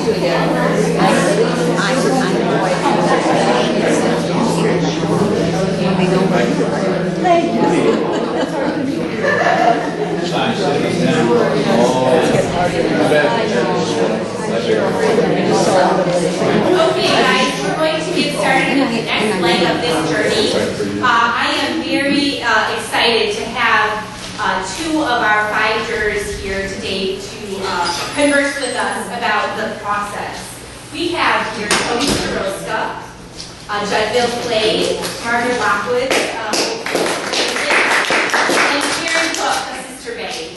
Okay, guys, we're going to get started with the next leg of this journey. I am very excited to have two of our 5 jurors here today to converse with us about the process. We have here Tony Staroska, Judd Bill Clay, Margaret Lockwood, and Karen Cook, a sister Bay.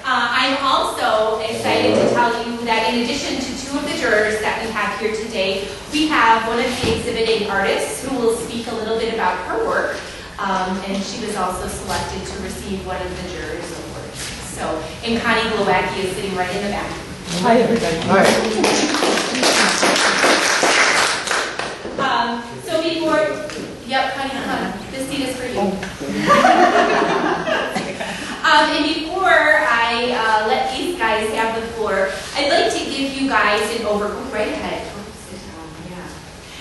I'm also excited to tell you that in addition to 2 of the jurors that we have here today, we have one of the exhibiting artists who will speak a little bit about her work, and she was also selected to receive one of the jurors' awards. So, and Connie Glowacki is sitting right in the back. Hi, everybody. Hi. So before, yep, Connie, this seat is for you. And before I let these guys have the floor, I'd like to give you guys an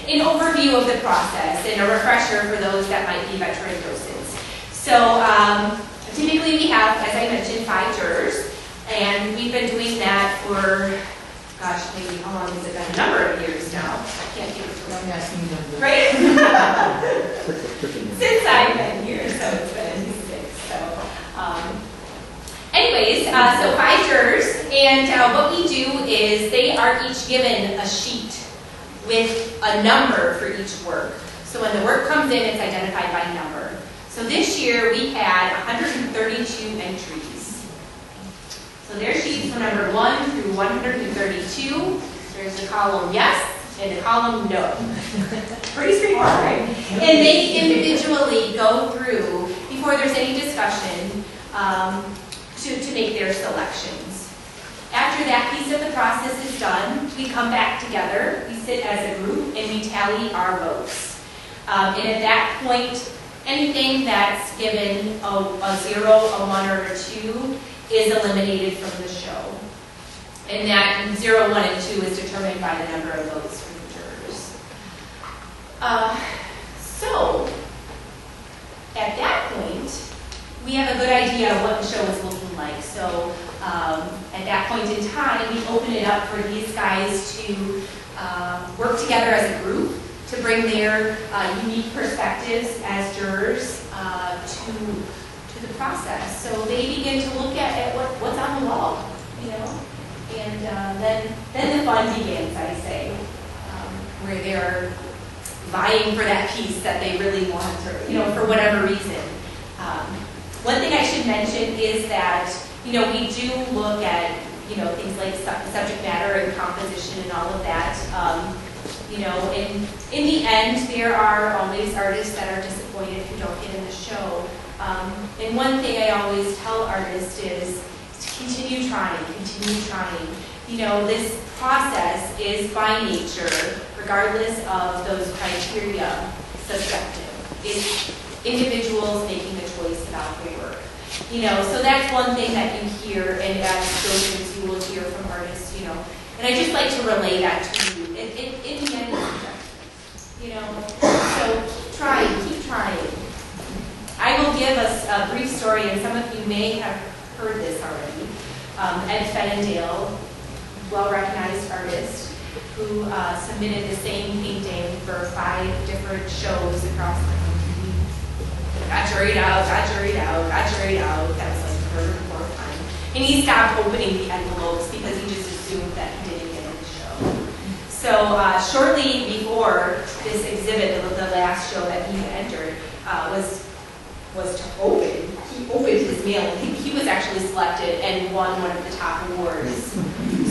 an overview of the process and a refresher for those that might be veteran docents. So typically we have, as I mentioned, 5 jurors, and we've been doing that for, gosh, maybe how long has it been? A number of years now. I can't keep it right? Since I've been here, so it's been at least 6. So, anyways, so 5 jurors, and what we do is they are each given a sheet with a number for each work. So when the work comes in, it's identified by number. So this year we had 132 entries. So their sheets were numbered 1 through 132. There's the column yes and the column no. Pretty straightforward, right? And they individually go through, before there's any discussion, to make their selections. After that piece of the process is done, we come back together, we sit as a group, and we tally our votes. And at that point, anything that's given a 0, a 1, or a 2 is eliminated from the show. And that 0, 1, and 2 is determined by the number of votes from the jurors. So, at that point, we have a good idea of what the show is looking like. So at that point in time, we open it up for these guys to work together as a group to bring their unique perspectives as jurors to the process. So they begin to look at what's on the wall, you know, and then the fun begins, I say, where they're vying for that piece that they really want, or for whatever reason. One thing I should mention is that, we do look at, things like subject matter and composition and all of that. In the end, there are always artists that are disappointed who don't get in the show. And one thing I always tell artists is to continue trying, continue trying. This process is by nature, regardless of those criteria, subjective. It's individuals making a choice about their work. So that's one thing that you hear, and as docents you will hear from artists, and I just like to relay that to you. In the end, it's subjective, so keep trying. I will give us a brief story, and some of you may have heard this already. Ed Fennendale, well-recognized artist, who submitted the same painting for 5 different shows across the country. Got juried out. That was like the 3rd or 4th time. And he stopped opening the envelopes because he just assumed that he didn't get in the show. So shortly before this exhibit, the last show that he had entered, was to open. He opened his mail. He was actually selected and won one of the top awards.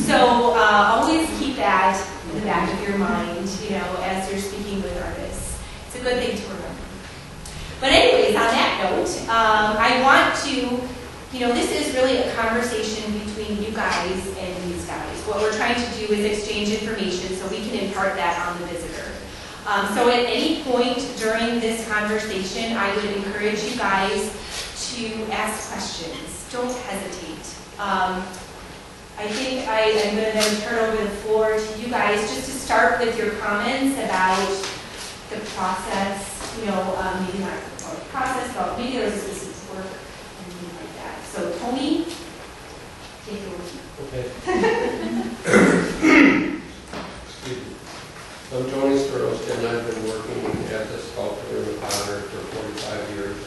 So always keep that in the back of your mind, as you're speaking with artists. It's a good thing to remember. But anyways, on that note, I want to, this is really a conversation between you guys and these guys. What we're trying to do is exchange information so we can impart that on the visitor. So at any point during this conversation, I would encourage you guys to to ask questions. Don't hesitate. I think I'm going to then turn over the floor to you guys just to start with your comments about the process, maybe not about the process, but maybe there's a specific work and things like that. So Tony, take it over. Okay. Excuse me. I'm Tony Sturros, and I've been working as a sculptor and a potterer for 45 years.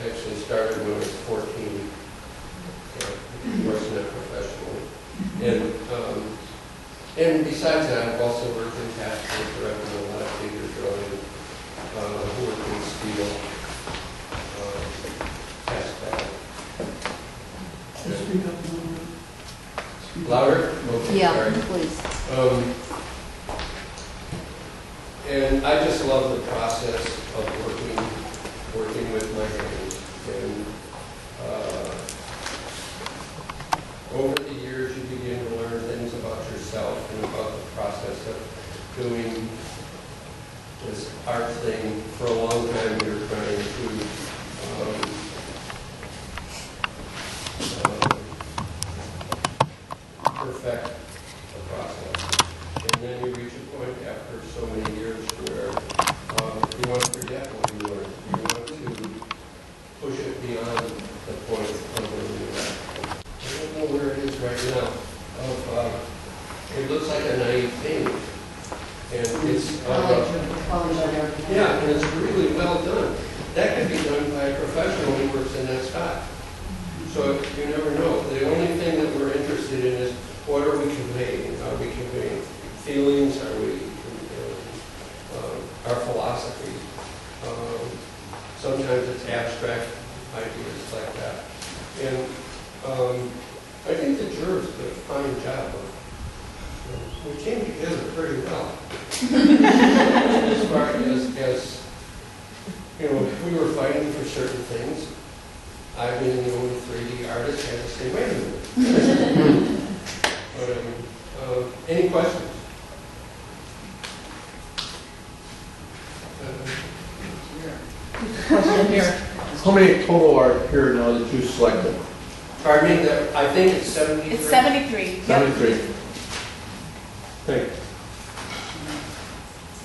I actually started when I was 14. Of course, not professionally. And besides that, I've also worked in pastures where I've done a lot of figure drawing, worked in steel, cast metal. Speak up a little bit. Louder? Okay, Yeah, sorry. please. And I just love the process of working with my hands. And over the years, you begin to learn things about yourself and about the process of doing this art thing. For a long time, you're trying to perfect the process. And then you reach a point after so many years where you want to forget what you learned. You want to push it beyond the point of learning that. I don't know where it is right now. It looks like a naive thing. And it's yeah, and it's really well done. That could be done by a professional who works in that spot. So you never know. The only thing that we're interested in is what are we conveying? Are we conveying feelings? Are we our philosophy? Sometimes it's abstract ideas like that. And I think the jurors did a fine job of. We came together pretty well. As far as we were fighting for certain things. I, being the only 3D artist, had to say, wait a minute. But, any questions? Question here. How many total are here now that you selected? Pardon me, I think it's 73. It's 73. 73. Thank you.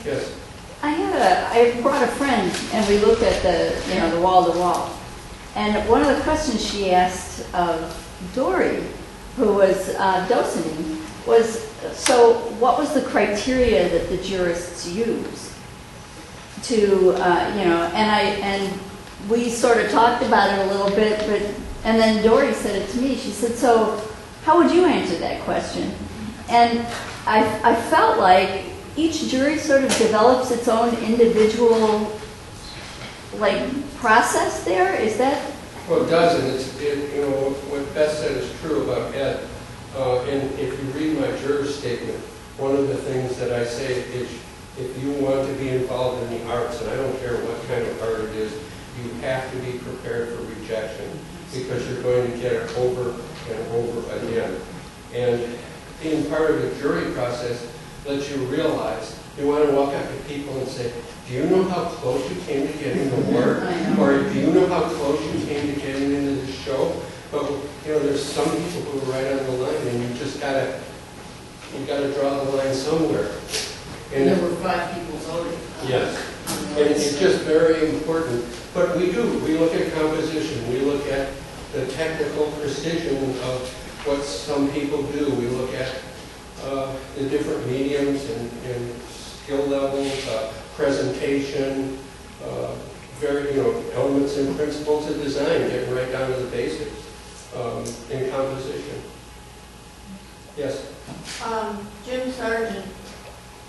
Yes. I brought a friend and we looked at the wall to wall. And one of the questions she asked of Dory, who was docenting, was, so what was the criteria that the jurists use to, and we sort of talked about it a little bit, and then Dory said it to me. She said, so how would you answer that question? And I felt like each jury sort of develops its own individual, process there. Is that? Well, it does, and what Beth said is true about Ed. And if you read my juror's statement, one of the things that I say is, if you want to be involved in the arts, and I don't care what kind of art it is, you have to be prepared for rejection because you're going to get it over and over again. And being part of the jury process lets you realize you want to walk up to people and say, do you know how close you came to getting the award? Or do you know how close you came to getting into this show? But there's some people who are right on the line, and you just gotta draw the line somewhere. And there were 5 people voting. Yes, and it's just very important. But we look at composition, we look at the technical precision of what some people do. We look at the different mediums and skill levels, presentation, elements and principles of design, getting right down to the basics in composition. Yes? Jim Sargent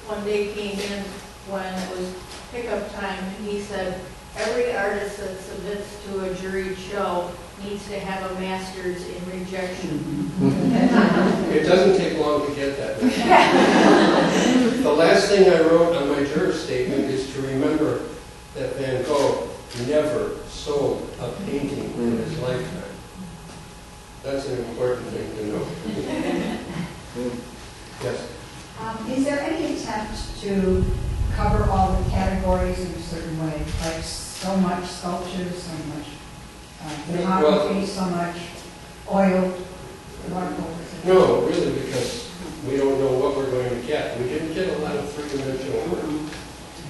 one day came in when it was pickup time, and he said, every artist that submits to a juried show needs to have a master's in rejection. It doesn't take long to get that. The last thing I wrote on my juror's statement is to remember that Van Gogh never sold a painting in his lifetime. That's an important thing to know. Yes? Is there any attempt to cover all the categories in a certain way? Like so much sculpture, so much photography so much, oil, watercolors? No, really, because we don't know what we're going to get. We didn't get a lot of three-dimensional work.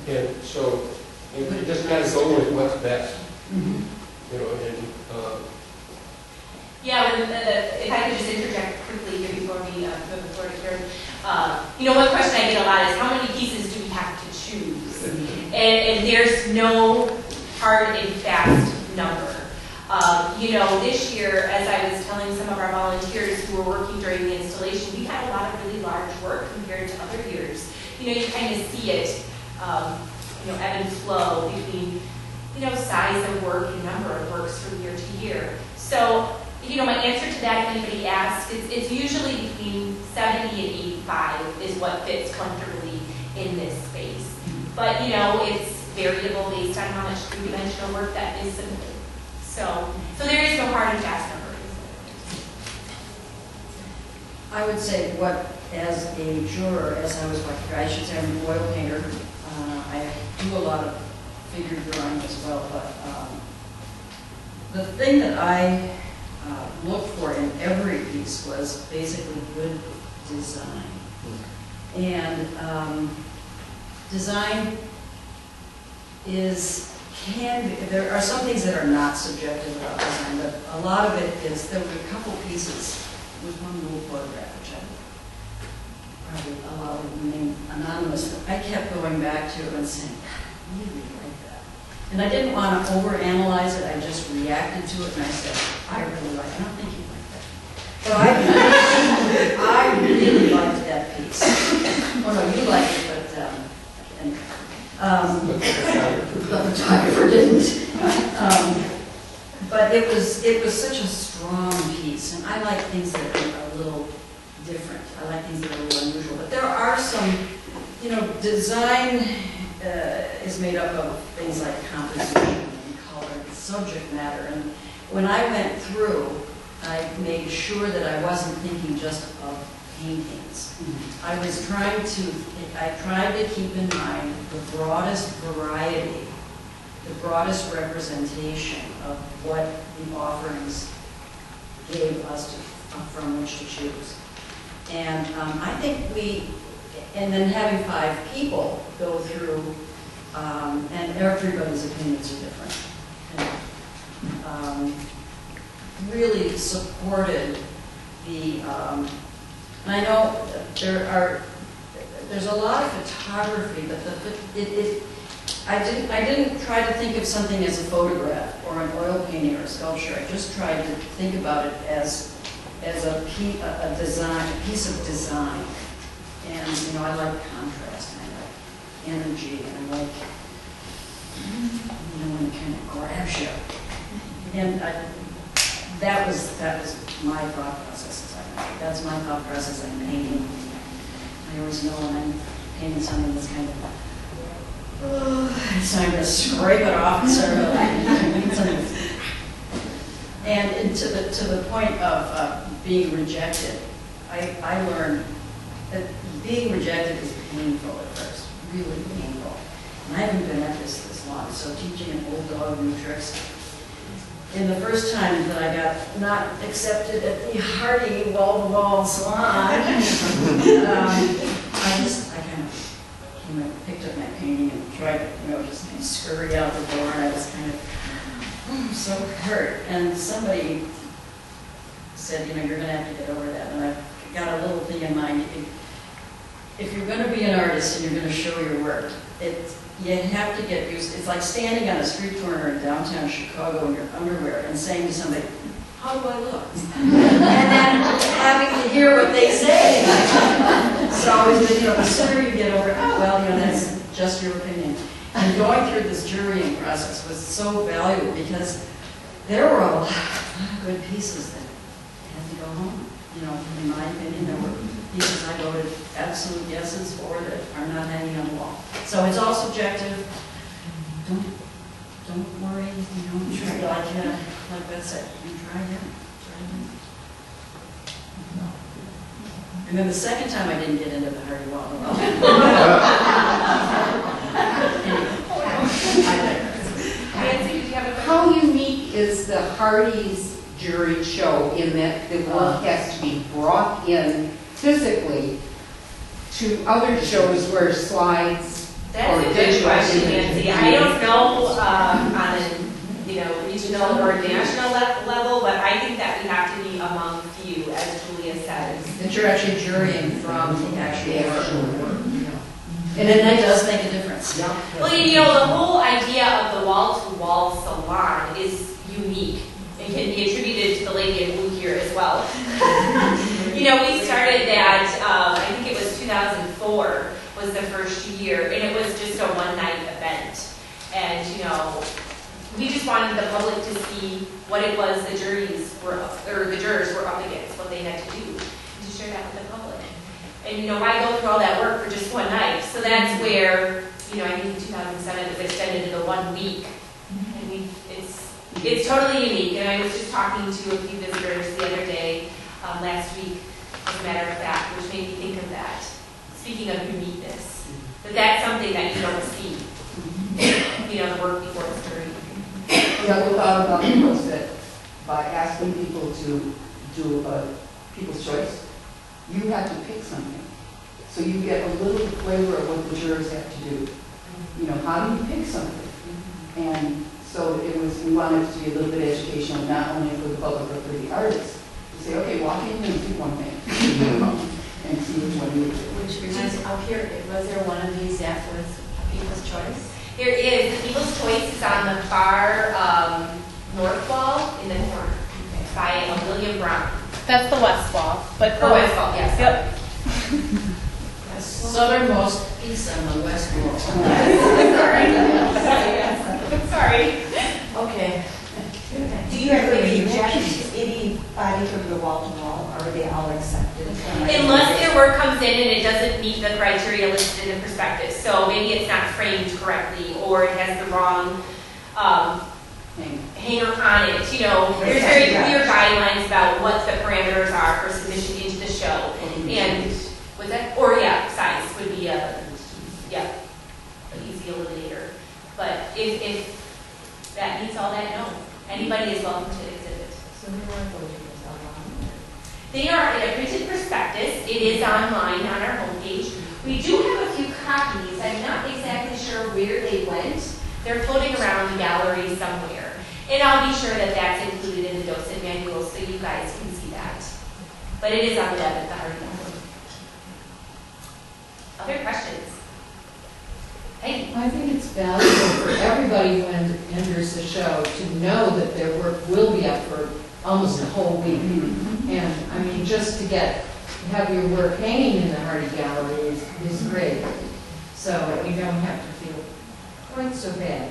And so you just got to go with what's best. You know, and Yeah, if I could just interject quickly here before we move the floor to Karen. You know, one question I get a lot is how many pieces do we have to choose? And there's no hard and fast number. You know, this year, as I was telling some of our volunteers who were working during the installation, we had a lot of really large work compared to other years. You know, you kind of see it, you know, ebb and flow between, you know, size of work and number of works from year to year. So, you know, my answer to that, if anybody asks, it's usually between 70 and 85 is what fits comfortably in this space. But, you know, it's variable based on how much three-dimensional work that is submitted. So there is no hard and fast number. I would say as a juror, as I was, I should say I'm an oil painter. I do a lot of figure drawing as well, but the thing that I looked for in every piece was basically good design. And design there are some things that are not subjective about design, but a lot of it is, there were a couple pieces, there was one little photograph, which I probably allow to remain anonymous, that I kept going back to and saying, I really like that. And I didn't want to overanalyze it, I just reacted to it and I said, I really like it. I don't think you like that. So I really liked that piece. Oh no, you liked it, but anyway. The photographer didn't. But it was such a strong piece, and I like things that are a little different. I like things that are a little unusual. But there are some, you know, design is made up of things like composition and color and subject matter. And when I went through, I made sure that I wasn't thinking just of paintings. I tried to keep in mind the broadest variety, the broadest representation of what the offerings gave us from which to choose. And I think and then having 5 people go through, and everybody's opinions are different, and, really supported the, and I know there's a lot of photography, but I didn't try to think of something as a photograph or an oil painting or a sculpture. I just tried to think about it as a piece of design. And you know, I like contrast, and I like energy, and I like, you know, when it kind of grabs you. And that was my thought process. That's my thought process in painting. I always know when I'm painting something that's kind of, it's time to scrape it off and sort of something. And to the point of being rejected, I learned that being rejected is painful at first, really painful. And I haven't been at this long, so teaching an old dog new tricks. In the first time that I got not accepted at the Hardy wall-to-wall salon, I kind of picked up my painting and tried to, you know, just kind of scurry out the door, and I was kind of so hurt. And somebody said, you know, you're going to have to get over that. And I got a little thing in mind. If you're going to be an artist and you're going to show your work, you have to get used. It's like standing on a street corner in downtown Chicago in your underwear and saying to somebody, how do I look? And then having to hear what they say. So, you know, the sooner you get over it, oh, well, you know, that's just your opinion. And going through this jurying process was so valuable because there were a lot of good pieces that had to go home. You know, in my opinion, there were pieces I voted absolute yeses for that are not hanging on the wall. So it's all subjective. Don't worry, you know, try, like Beth said, you try again. And then the second time I didn't get into the Hardy wall. Nancy, did you have a question? How unique is the Hardee's jury show in that the work has to be brought in physically to other shows where slides or That's a good digital question, images. Nancy. I don't know on a regional or national level, but I think that we have to be among few, as Julia says. That you're actually jurying from the actual work. And then that does make a difference. Well, the whole idea of the wall-to-wall salon is unique. It can be attributed to the lady in blue here as well. We started that, I think it was 2004 was the first year, and it was just a one-night event. And, we just wanted the public to see what it was the jurors were up against, what they had to do, and to share that with the public. And, why go through all that work for just one night? So that's where, I think in 2007 it was extended to the 1 week. And it's totally unique. And I was just talking to a few visitors the other day, last week, as a matter of fact, which made me think of that. Speaking of uniqueness, that's something that you don't see, the work before it's jury. Yeah, we thought about it was that by asking people to do a people's choice, you have to pick something. So you get a little flavor of what the jurors have to do. How do you pick something? And so we wanted it to be a little bit educational, not only for the public, but for the artists. To say, okay, walk in and pick one thing. And see which one you do. Which reminds me, up here, was there one of these that was People's Choice? There is. The People's Choice is on the far north wall in the corner by William Brown. That's the west wall, but The west wall, yes. Yep. Southernmost piece on the west wall. Sorry. Okay. Do you ever reject anybody from the wall-to-wall, or are they all accepted? Unless their work comes in and it doesn't meet the criteria listed in the prospectus. So maybe it's not framed correctly, or it has the wrong hanger on it. There's very clear guidelines about what the parameters are for submission into the show. And was that? Or size would be an easy eliminator. But if that meets all that, no. Anybody is welcome to exhibit. So who are those online? They are in a printed prospectus. It is online on our homepage. We do have a few copies. I'm not exactly sure where they went. They're floating around the gallery somewhere. And I'll be sure that that's included in the docent manual so you guys can see that. But it is on the web at the Hardy Network. Other questions? Hey. I think it's valuable for everybody who enters the show to know that their work will be up for almost a whole week. And just to have your work hanging in the Hardy Gallery is great. So you don't have to feel quite so bad.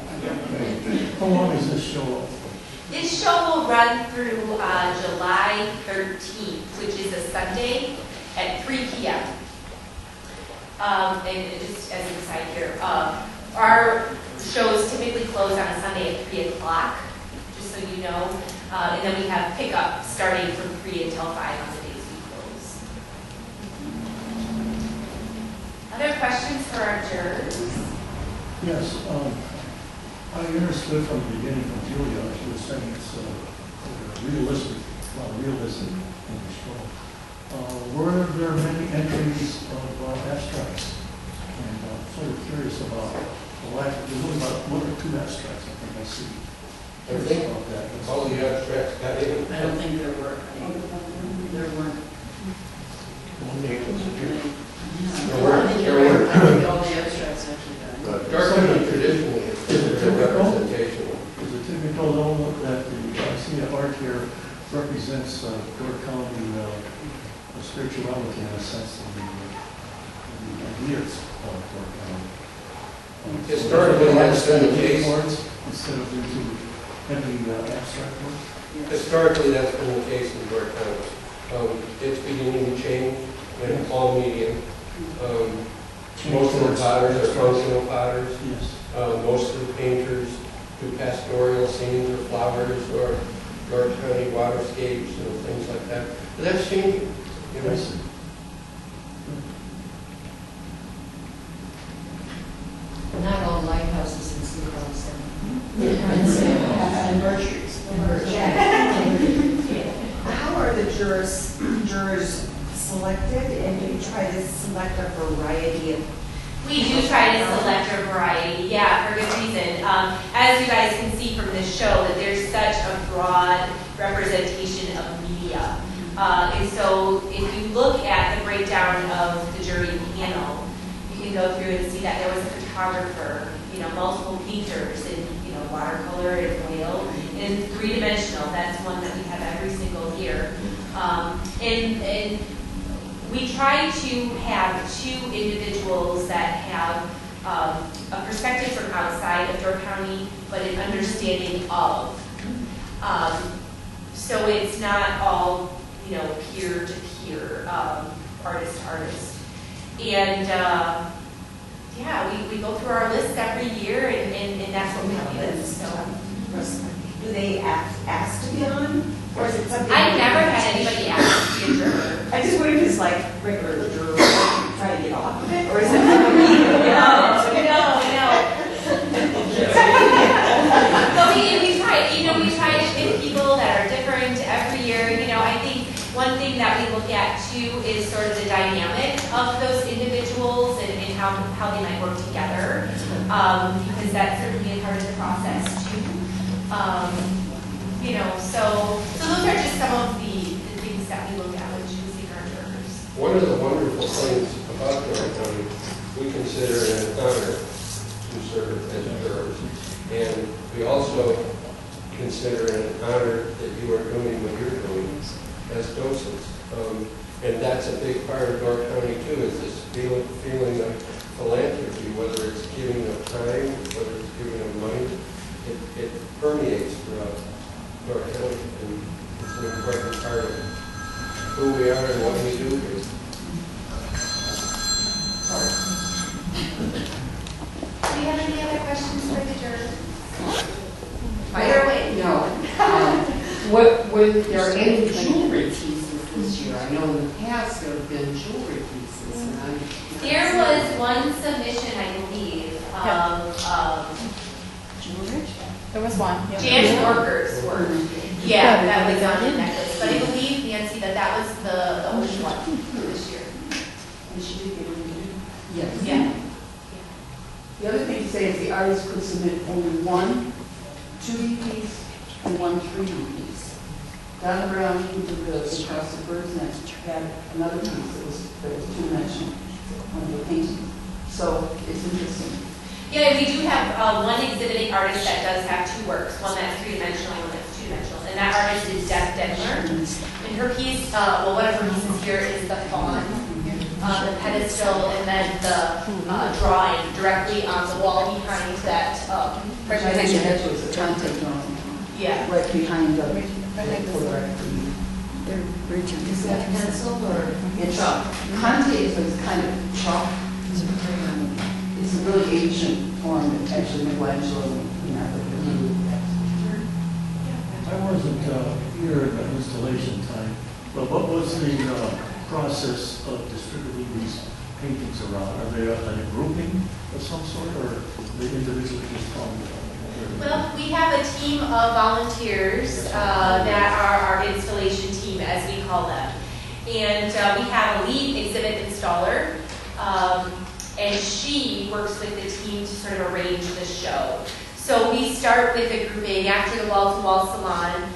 How long is this show? This show will run through July 13th, which is a Sunday at 3 p.m. And just as an aside here, our shows typically close on a Sunday at 3 o'clock, just so you know. And then we have pickup starting from 3 until 5 on the days we close. Other questions for our jurors? Yes, I understood from the beginning from Julia, she was saying it's realistic in the show. Were there many entries of abstracts? And I'm sort of curious about the lack of, there's only about 1 or 2 abstracts, I think I see. I think About that. all the abstracts got in. I don't think there were. There weren't. There were. I think all the abstracts actually got. Darkly traditionally, it's a representation. Is it typical though that I see the art here represents Door County spirituality in a sense of the ideas of Door County? Historically, that's been the case. Instead of into heavy abstract work? Historically, that's been the case in Door County. It's beginning to change in all media. Most of the potters are functional potters. Yes. Most of the painters do pastoral scenes or flowers or Door County waterscapes and things like that. But that's changing. Yes. Not all lighthouses and sea walls. And birch trees. And birch. jurors selected, and do you try to select a variety of? We do try to select a variety, yeah, for good reason. As you guys can see from this show, that there's such a broad representation of media. And so if you look at the breakdown of the jury panel, you can go through and see that there was a photographer, multiple painters in, watercolor and oil, and three-dimensional. That's one that we have every single year. And we try to have two individuals that have a perspective from outside of Door County, but an understanding of. So it's not all, peer-to-peer, artist to artist. And we go through our list every year, and that's what we do. So. Do they ask to be on, or is it something? I've never had anybody ask to be a juror. I just wonder if it's like regular jurors trying to get off of it, or is it? No. But we try to pick people that are different every year. I think one thing that we look at too is sort of the dynamic of those individuals and how they might work together, because that's certainly a part of the process too. So those are just some of the things that we look at when choosing our jurors. One of the wonderful things about Door County, we consider it an honor to serve as jurors. And we also consider it an honor that you are doing what you're doing as docents. And that's a big part of Door County too, is this feeling of philanthropy, whether it's giving of time, whether it's giving of money. It permeates throughout Door County, and it's an important part of who we are and what we do here. Do you have any other questions for the jurors? Fire away. No. Were there any jewelry pieces this year? I know in the past there have been jewelry pieces. And there was one submission, I believe, of There was one. Jan workers work. Yeah, that was on the necklace. But I believe, Nancy, that was the only one this year. And she did get it. yes. Yeah. The other thing to say is the artist could submit only one 2D piece and one 3D piece. Donna Brown, who did the Across the Bird's Nest, had another piece that was two-dimensional on the painting. So it's interesting. Yeah, we do have one exhibiting artist that does have two works, one that's three-dimensional and one that's two-dimensional. And that artist is Deb Denler. And her piece, one of her pieces here is the fawn, the pedestal, and then the drawing directly on the wall behind that. Which I think that was a contact drawing. Yeah. Right behind the photograph. Is that pencil or? It's Conte is kind of chalk. It's a really ancient form that actually Michelangelo used. I wasn't here at the installation time, but what was the process of distributing these paintings around? Are they a grouping of some sort, or the individually just come? Well, we have a team of volunteers that are our installation team, as we call them. And we have a lead exhibit installer, and she works with the team to sort of arrange the show. So we start with a grouping after the wall-to-wall salon.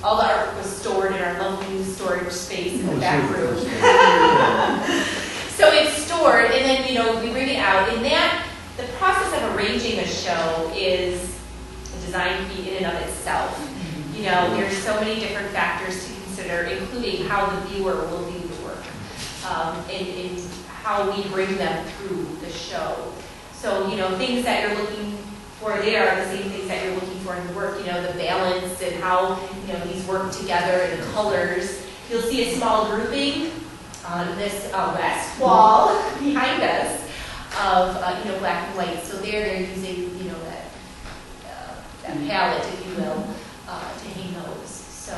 All the art was stored in our lovely new storage space in the back room. So it's stored, and then we bring it out. And the process of arranging a show is a design feat in and of itself. There's so many different factors to consider, including how the viewer will view the work, and how we bring them through the show. So, things that you're looking for there are the same things that you're looking for in the work, the balance and how, these work together and the colors. You'll see a small grouping on this west wall behind us of, black and white. So they're using, that palette, if you will, to hang those. So,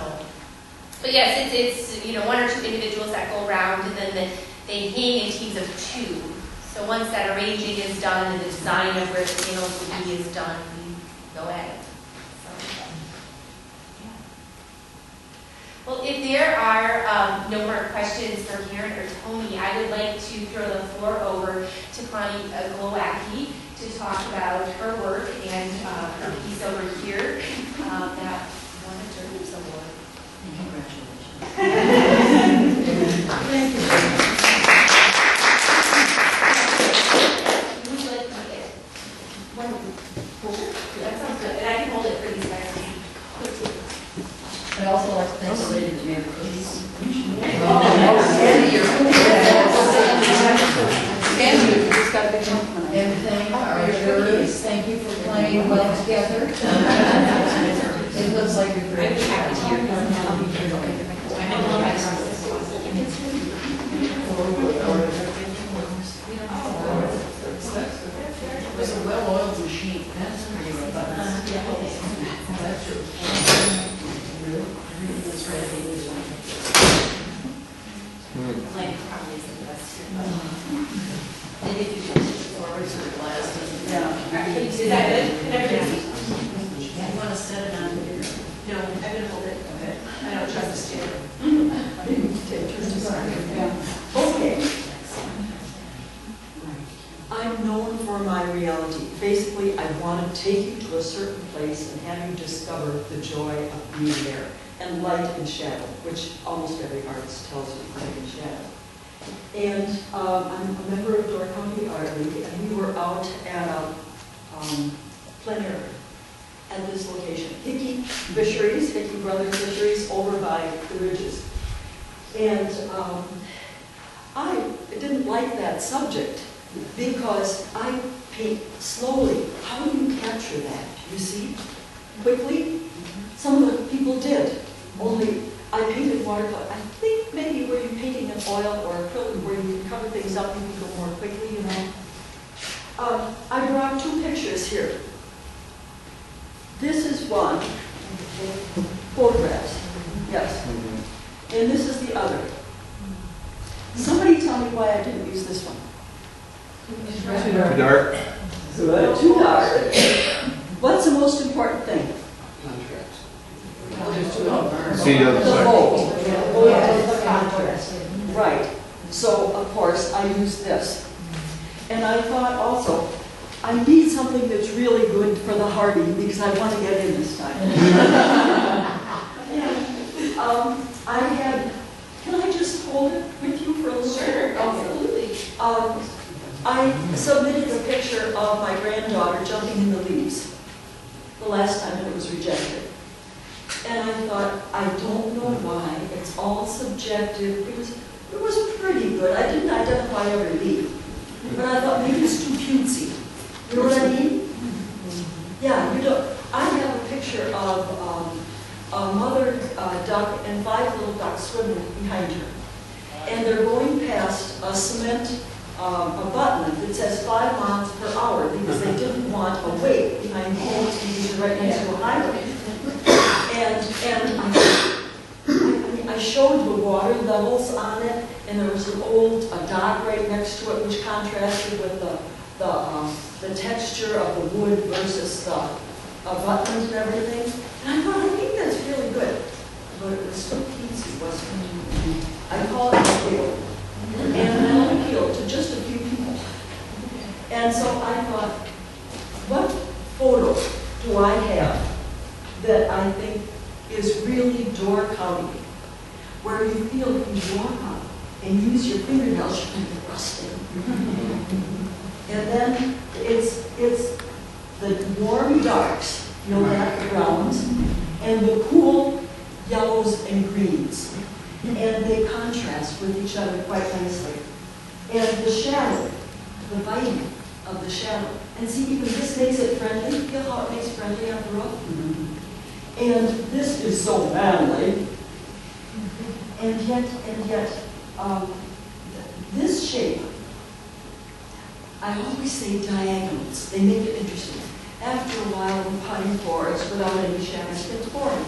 but yes, it's one or two individuals that go around, and then they hang in teams of two. So once that arranging is done and the design of where the panels will be is done, we go at it. So, yeah. Well, if there are no more questions for Karen or Tony, I would like to throw the floor over to Connie Glowacki to talk about her work and her piece over here that won a Jurors Award. Congratulations. Thank you. Would you like to take it? One, hold it? That sounds good. And I can hold it for these guys. I'd also like to thank the lady that made the cookies. And thank our jurors, thank you for playing well together. It looks like you're very It was a well-oiled machine, that's pretty robust. That's true. Like, probably isn't the best here, but. And if you can push it forward to the glass, Alright, is that good? Can everybody see? you want to set it on here? No, I'm gonna hold it. Okay. I don't trust the chair. Okay. I'm known for my reality. Basically, I want to take you to a certain place and have you discover the joy of being there, and light and shadow, which almost every artist tells you, light and shadow. And I'm a member of Door County Art League, and we were out at a plenary at this location, Hickey Fisheries, Hickey Brothers Fisheries, over by the Ridges. And I didn't like that subject because I paint slowly. How do you capture that? You see? Quickly? Some of the people did. Only I painted watercolor. I think maybe where you're painting in oil or acrylic, where you can cover things up, you can go more quickly, you know. I brought two pictures here. This is one, photographs, yes. And this is the other. Somebody tell me why I didn't use this one. Too dark. Good. Too dark. What's the most important thing? See the other The side. bold. Right. So, of course, I use this. And I thought also, I need something that's really good for the Hardy because I want to get in this time. I had, can I just hold it with you for a little bit? Sure, absolutely. I submitted a picture of my granddaughter jumping in the leaves the last time and it was rejected. And I thought, I don't know why, it's all subjective. It was pretty good. I didn't identify every leaf. But I thought maybe it's too cutesy. You know what I mean? Yeah, you don't. I have a picture of a mother duck and 5 little ducks swimming behind her. And they're going past a cement abutment that says 5 miles per hour because they didn't want a wake behind homes because you're right next to a highway. And I showed the water levels on it, and there was an old dock right next to it, which contrasted with the texture of the wood versus the abutment and everything. And I thought, I think that's really good. But it was so easy, wasn't it? I call it appeal. And then appeal to just a few people. And so I thought, what photo do I have that I think is really Door County, where you feel that you walk on and use your fingernails, you're kind of rusting. And then it's the warm darks, you know, that the browns, and the cool yellows and greens. And they contrast with each other quite nicely. And the shadow, the biting of the shadow. And see, even this makes it friendly. Feel how it makes friendly on the roof? And this is so manly. And yet, this shape, I always say diagonals. They make it interesting. After a while in pine forest, without any shadows, it's boring.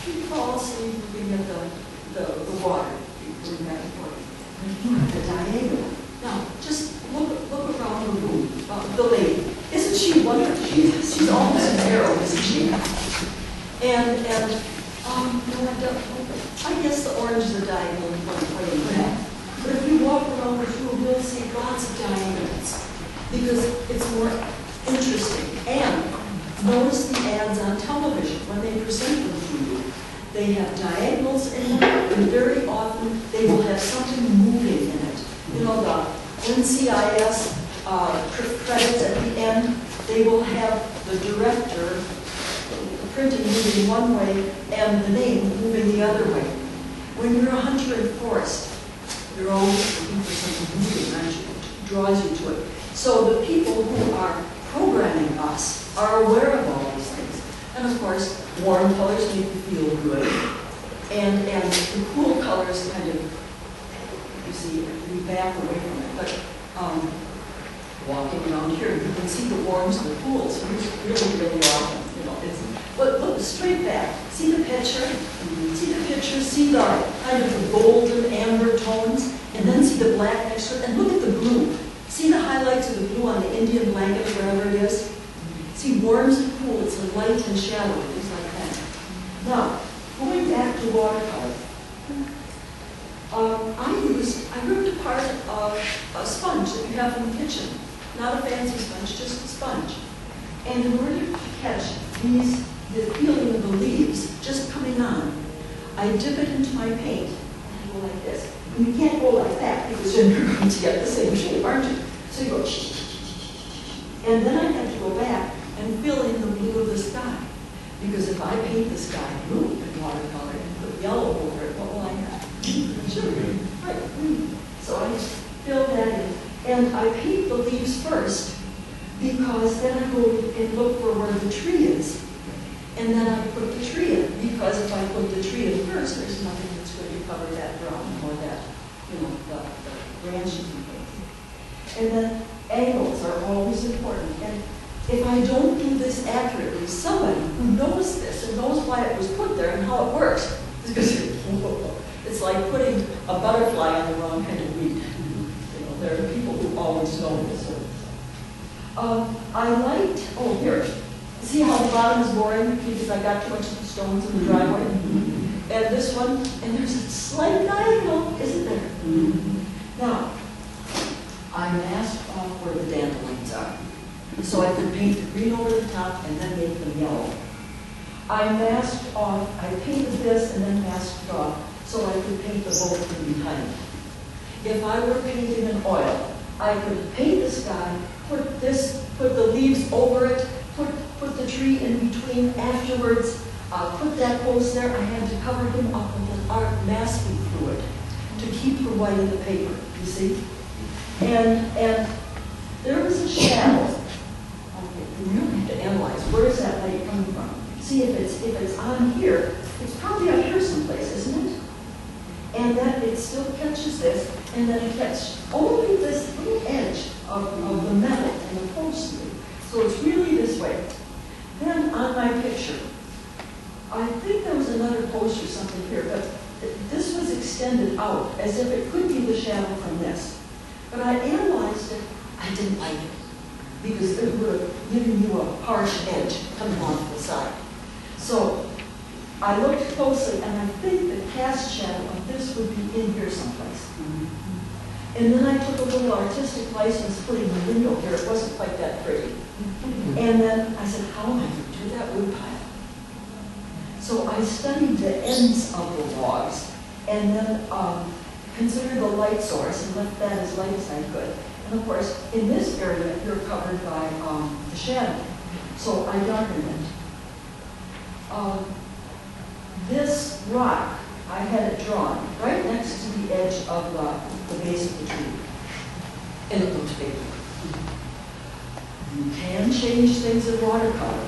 You fall asleep looking at the water. Doing that important. The diagonal. Now, just look around the room. The lady. Isn't she wonderful? She's almost an arrow, isn't she? And I guess sometimes the diagonal is one way in the back. But if you walk around the field, you'll see lots of diagonals because it's more interesting. And notice the ads on television when they present them to you. They have diagonals in them, and very often they will have something moving in it. You know, the NCIS credits at the end, they will have the director printing moving one way and the name moving the other way. When you're a hunter in forest, you're always looking for something moving, aren't you? It draws you to it. So the people who are programming us are aware of all these things. And of course, warm colors make you feel good. And the cool colors kind of, you see, you back away from it. But walking around here, you can see the warms and the cools really, really often. You know, but look straight back. See the picture? See the picture? See the kind of the golden amber tones? And then see the black next to it? And look at the blue. See the highlights of the blue on the Indian blanket or wherever it is? See, warms and cool, it's a light and shadow, things like that. Now, going back to watercolor. I ripped apart a sponge that you have in the kitchen. Not a fancy sponge, just a sponge. And in order to catch the feeling of the leaves just coming on, I dip it into my paint and go like this. And you can't go like that because then you're going to get the same shape, aren't you? So you go and then I have to go back and fill in the blue of the sky. Because if I paint the sky blue in watercolor and put yellow over it, what will I have? Sure, right, green. So I just fill that in. And I paint the leaves first because then I go and look for where the tree is. And then I put the tree in because if I put the tree in first, there's nothing that's going to cover that ground or that, you know, the branches and things. And then angles are always important. And if I don't do this accurately, somebody who knows this and knows why it was put there and how it works, it's like putting a butterfly on the wrong kind of weed. You know, there are people who always know this sort of stuff. I liked, here, see how the bottom is boring because I got too much of the stones in the driveway? And this one, and there's a slight diagonal, isn't there? Now, I masked off where the dandelions are. So I could paint the green over the top and then make them yellow. I masked off, I painted this and then masked it off so I could paint the boat from behind. If I were painting in oil, I could paint the sky, put the leaves over it, put the tree in between afterwards, put that post there. I had to cover him up with an art masking fluid to keep the white in the paper, you see? And there was a shadow. You really have to analyze, where is that light coming from? See, if it's on here, it's probably up here someplace, isn't it? And then it still catches this, and then it catches only this little edge of the metal and the post. So it's really this way. Then on my picture, I think there was another post or something here, but this was extended out as if it could be the shadow from this. But I analyzed it, I didn't like it, because it would have given you a harsh edge coming off the side. So I looked closely, and I think the cast shadow of this would be in here someplace. And then I took a little artistic license putting the window here. It wasn't quite that pretty. And then I said, how am I going to do that wood pile? So I studied the ends of the logs, and then considered the light source and left that as light as I could. And of course, in this area, you're covered by the shadow. So I darkened it. This rock, I had it drawn right next to the edge of the base of the tree. And it looked big. You can change things in watercolor.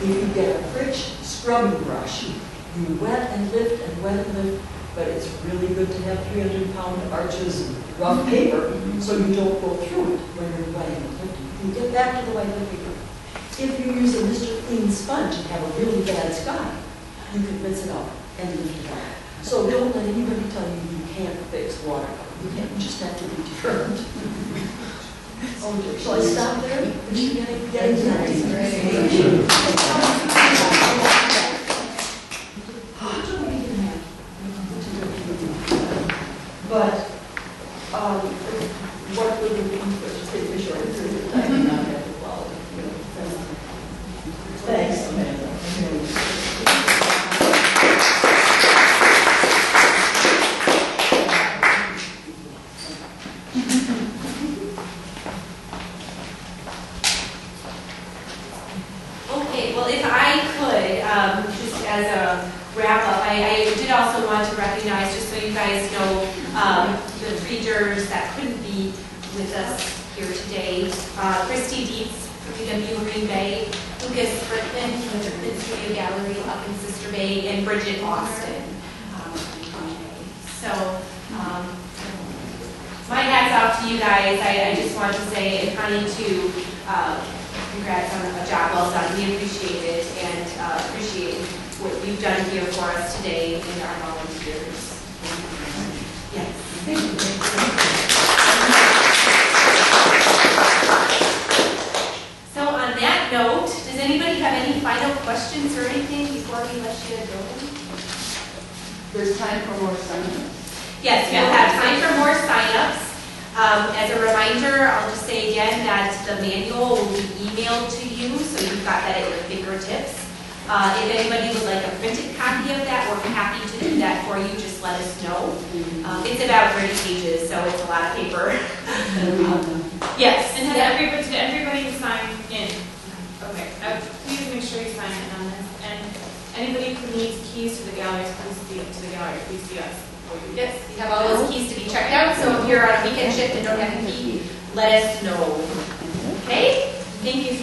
If you get a Fritsch scrubbing brush, you wet and lift and wet and lift, but it's really good to have 300-pound arches and rough paper so you don't go through it when you're wetting and lifting. You get back to the white paper. If you use a Mr. Clean sponge and have a really bad sky, you can rinse it out and lift it up. So don't let anybody tell you you can't fix watercolor. You can't, you just have to be determined. Oh dear. Shall I stop there? Are you getting that? But, what would we do for just take a short period of time and not have the quality, you know, thanks, Amanda. Okay, well, if I could, just as a wrap up, I did also want to recognize, just so you guys know, the three jurors that couldn't be with us here today. Christy Dietz from UW Green Bay, Lucas Frickman from the Prince Studio Gallery up in Sister Bay, and Bridget Austin from Green Bay. So, my hat's off to you guys. I just want to say, and Connie too, congrats on a job well done. We appreciate it and appreciate what you've done here for us today and our volunteers. Yes. Thank you. So on that note, does anybody have any final questions or anything before we let you go? There's time for more sign-ups. Yes, we'll have time for more sign-ups. As a reminder, I'll just say again that the manual will be emailed to you, so you've got that at your fingertips. If anybody would like a printed copy of that, we're happy to do that for you. Just let us know. It's about 30 pages, so it's a lot of paper. Yes. And did everybody sign in? Okay, please make sure you sign in on this. And anybody who needs keys to the galleries, please see to the gallery, please see us. Yes, we have all those keys to be checked out, so if you're on a weekend shift and don't have a key, let us know. Okay? Thank you.